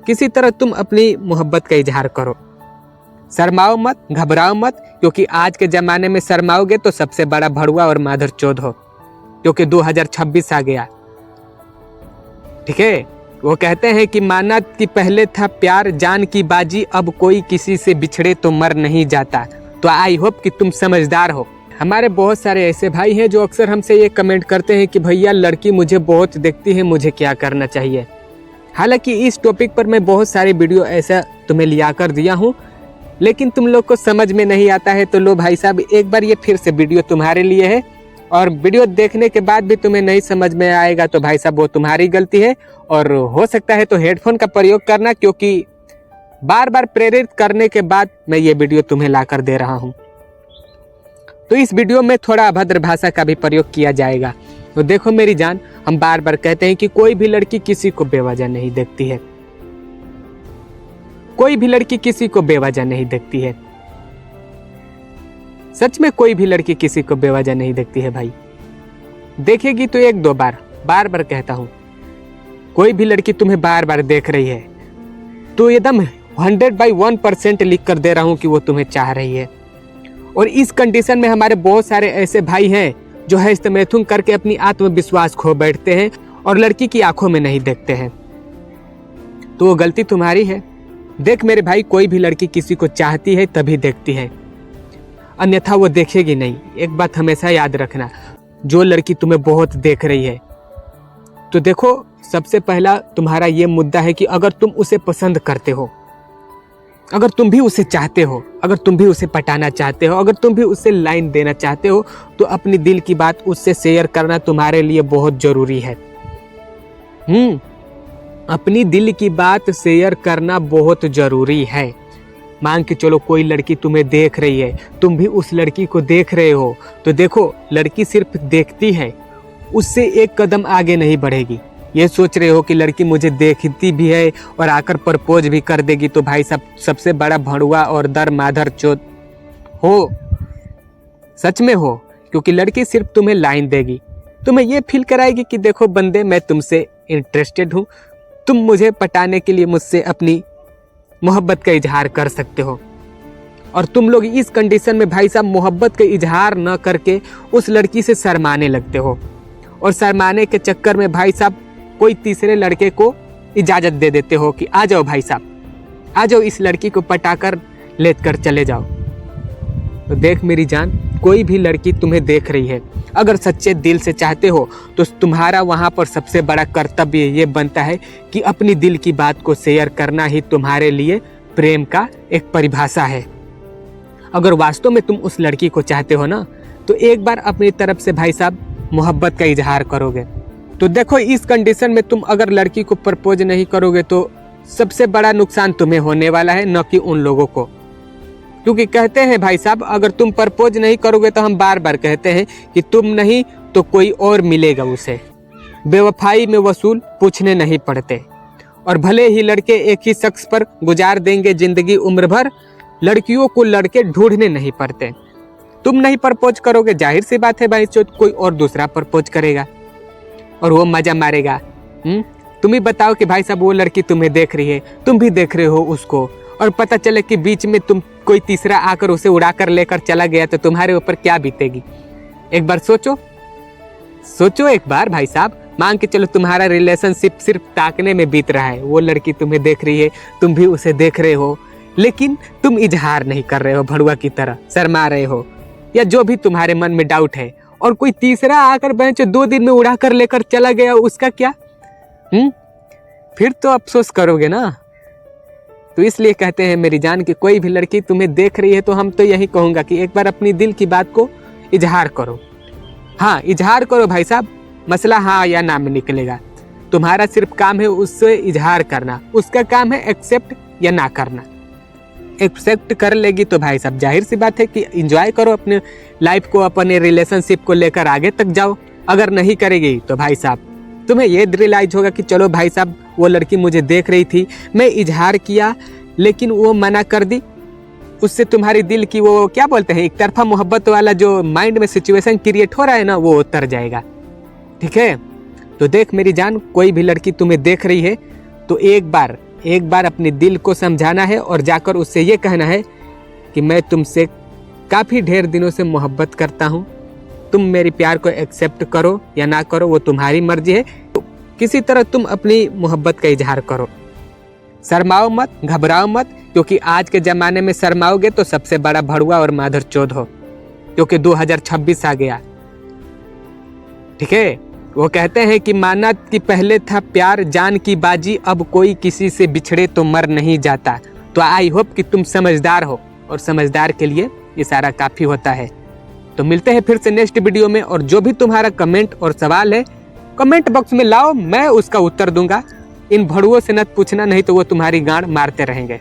किसी तरह तुम अपनी मोहब्बत का इजहार करो। शर्माओ मत, घबराओ मत, क्योंकि आज के ज़माने में शर्माओगे तो सबसे बड़ा भड़ुआ और माधरचोद हो, क्योंकि 2026 आ गया। ठीक है, वो कहते हैं कि माना कि पहले था प्यार जान की बाजी, अब कोई किसी से बिछड़े तो मर नहीं जाता। तो आई होप कि तुम समझदार हो। हमारे बहुत सारे ऐसे भाई हैं जो अक्सर हमसे ये कमेंट करते हैं कि भैया लड़की मुझे बहुत देखती है, मुझे क्या करना चाहिए। हालांकि इस टॉपिक पर मैं बहुत सारी वीडियो ऐसा तुम्हें लिया कर दिया हूँ, लेकिन तुम लोग को समझ में नहीं आता है। तो लो भाई साहब, एक बार ये फिर से वीडियो तुम्हारे लिए है, और वीडियो देखने के बाद भी तुम्हें नहीं समझ में आएगा तो भाई साहब वो तुम्हारी गलती है। और हो सकता है तो हेडफोन का प्रयोग करना, क्योंकि बार बार प्रेरित करने के बाद मैं ये वीडियो तुम्हें ला कर दे रहा हूँ। तो इस वीडियो में थोड़ा अभद्र भाषा का भी प्रयोग किया जाएगा। तो देखो मेरी जान, हम बार बार कहते हैं कि कोई भी लड़की किसी को बेवजह नहीं देखती है। कोई भी लड़की किसी को बेवजह नहीं देखती है। सच में कोई भी लड़की किसी को बेवजह नहीं देखती है भाई। देखेगी तो एक दो बार, बार बार कहता हूं। कोई भी लड़की तुम्हें बार बार देख रही है तो एकदम 100/1% लिख कर दे रहा हूं कि वो तुम्हें चाह रही है। और इस कंडीशन में हमारे बहुत सारे ऐसे भाई हैं जो हस्तमैथुन करके अपनी आत्मविश्वास खो बैठते हैं और लड़की की आंखों में नहीं देखते हैं। तो वो गलती तुम्हारी है। देख मेरे भाई, कोई भी लड़की किसी को चाहती है तभी देखती है, अन्यथा वो देखेगी नहीं। एक बात हमेशा याद रखना, जो लड़की तुम्हें बहुत देख रही है तो देखो, सबसे पहला तुम्हारा ये मुद्दा है कि अगर तुम उसे पसंद करते हो, अगर तुम भी उसे चाहते हो, अगर तुम भी उसे पटाना चाहते हो, अगर तुम भी उसे लाइन देना चाहते हो, तो अपनी दिल की बात उससे शेयर करना तुम्हारे लिए बहुत जरूरी है। अपनी दिल की बात शेयर करना बहुत जरूरी है। मान के चलो कोई लड़की तुम्हें देख रही है, तुम भी उस लड़की को देख रहे हो, तो देखो लड़की सिर्फ देखती है, उससे एक कदम आगे नहीं बढ़ेगी। ये सोच रहे हो कि लड़की मुझे देखती भी है और आकर प्रपोज भी कर देगी, तो भाई सब सबसे बड़ा भड़ुआ और दर माधर चोद हो। सच में हो, क्योंकि लड़की सिर्फ तुम्हें लाइन देगी, तुम्हें ये फील कराएगी कि देखो बंदे, मैं तुमसे इंटरेस्टेड हूँ, तुम मुझे पटाने के लिए मुझसे अपनी मोहब्बत का इजहार कर सकते हो। और तुम लोग इस कंडीशन में भाई साहब मोहब्बत का इजहार न करके उस लड़की से शर्माने लगते हो, और शर्माने के चक्कर में भाई साहब कोई तीसरे लड़के को इजाज़त दे देते हो कि आ जाओ भाई साहब, आ जाओ, इस लड़की को पटाकर ले कर चले जाओ। तो देख मेरी जान, कोई भी लड़की तुम्हें देख रही है, अगर सच्चे दिल से चाहते हो तो तुम्हारा वहाँ पर सबसे बड़ा कर्तव्य ये बनता है कि अपनी दिल की बात को शेयर करना ही तुम्हारे लिए प्रेम का एक परिभाषा है। अगर वास्तव में तुम उस लड़की को चाहते हो ना, तो एक बार अपनी तरफ से भाई साहब मोहब्बत का इजहार करोगे। तो देखो, इस कंडीशन में तुम अगर लड़की को प्रपोज नहीं करोगे तो सबसे बड़ा नुकसान तुम्हें होने वाला है, न कि उन लोगों को। क्योंकि कहते हैं भाई साहब, अगर तुम प्रपोज नहीं करोगे तो हम बार बार कहते हैं कि तुम नहीं तो कोई और मिलेगा उसे। बेवफाई में वसूल पूछने नहीं पड़ते, और भले ही लड़के एक ही शख्स पर गुजार देंगे जिंदगी उम्र भर, लड़कियों को लड़के ढूंढने नहीं पड़ते। तुम नहीं प्रपोज करोगे, जाहिर सी बात है भाई, कोई और दूसरा प्रपोज करेगा और वो मजा मारेगा। तुम ही बताओ कि भाई साहब वो लड़की तुम्हें देख रही है, तुम भी देख रहे हो उसको, और पता चले कि बीच में तुम कोई तीसरा आकर उसे उड़ाकर लेकर चला गया, तो तुम्हारे ऊपर क्या बीतेगी। एक बार सोचो, सोचो एक बार भाई साहब। मान के चलो तुम्हारा रिलेशनशिप सिर्फ ताकने में बीत रहा है, वो लड़की तुम्हें देख रही है, तुम भी उसे देख रहे हो, लेकिन तुम इजहार नहीं कर रहे हो, भड़ुआ की तरह शर्मा रहे हो, या जो भी तुम्हारे मन में डाउट है, और कोई तीसरा आकर बेंच 2 दिन में उड़ा कर लेकर चला गया, उसका क्या? फिर तो अफसोस करोगे ना। तो इसलिए कहते हैं मेरी जान कि कोई भी लड़की तुम्हें देख रही है तो हम तो यही कहूँगा कि एक बार अपनी दिल की बात को इजहार करो। हाँ, इजहार करो भाई साहब, मसला हाँ या ना में निकलेगा। तुम्हारा सिर्फ काम है उससे इजहार करना, उसका काम है एक्सेप्ट या ना करना। एक्सेप्ट कर लेगी तो भाई साहब जाहिर सी बात है कि एंजॉय करो अपने लाइफ को, अपने रिलेशनशिप को लेकर आगे तक जाओ। अगर नहीं करेगी तो भाई साहब तुम्हें ये रियलाइज होगा कि चलो भाई साहब वो लड़की मुझे देख रही थी, मैं इजहार किया लेकिन वो मना कर दी, उससे तुम्हारी दिल की वो क्या बोलते हैं एक तरफा मोहब्बत वाला जो माइंड में सिचुएशन क्रिएट हो रहा है ना, वो उतर जाएगा। ठीक है, तो देख मेरी जान, कोई भी लड़की तुम्हें देख रही है तो एक बार एक बार अपने दिल को समझाना है और जाकर उससे ये कहना है कि मैं तुमसे काफ़ी ढेर दिनों से मोहब्बत करता हूँ, तुम मेरे प्यार को एक्सेप्ट करो या ना करो वो तुम्हारी मर्जी है, तो किसी तरह तुम अपनी मोहब्बत का इजहार करो। शर्माओ मत, घबराओ मत, क्योंकि आज के ज़माने में शर्माओगे तो सबसे बड़ा भड़ुआ और माधरचोद हो, क्योंकि 2026 आ गया। ठीक है, वो कहते हैं कि माना कि पहले था प्यार जान की बाजी, अब कोई किसी से बिछड़े तो मर नहीं जाता। तो आई होप कि तुम समझदार हो, और समझदार के लिए ये सारा काफ़ी होता है। तो मिलते हैं फिर से नेक्स्ट वीडियो में, और जो भी तुम्हारा कमेंट और सवाल है कमेंट बॉक्स में लाओ, मैं उसका उत्तर दूंगा। इन भड़ुओं से न पूछना, नहीं तो वो तुम्हारी गांड मारते रहेंगे।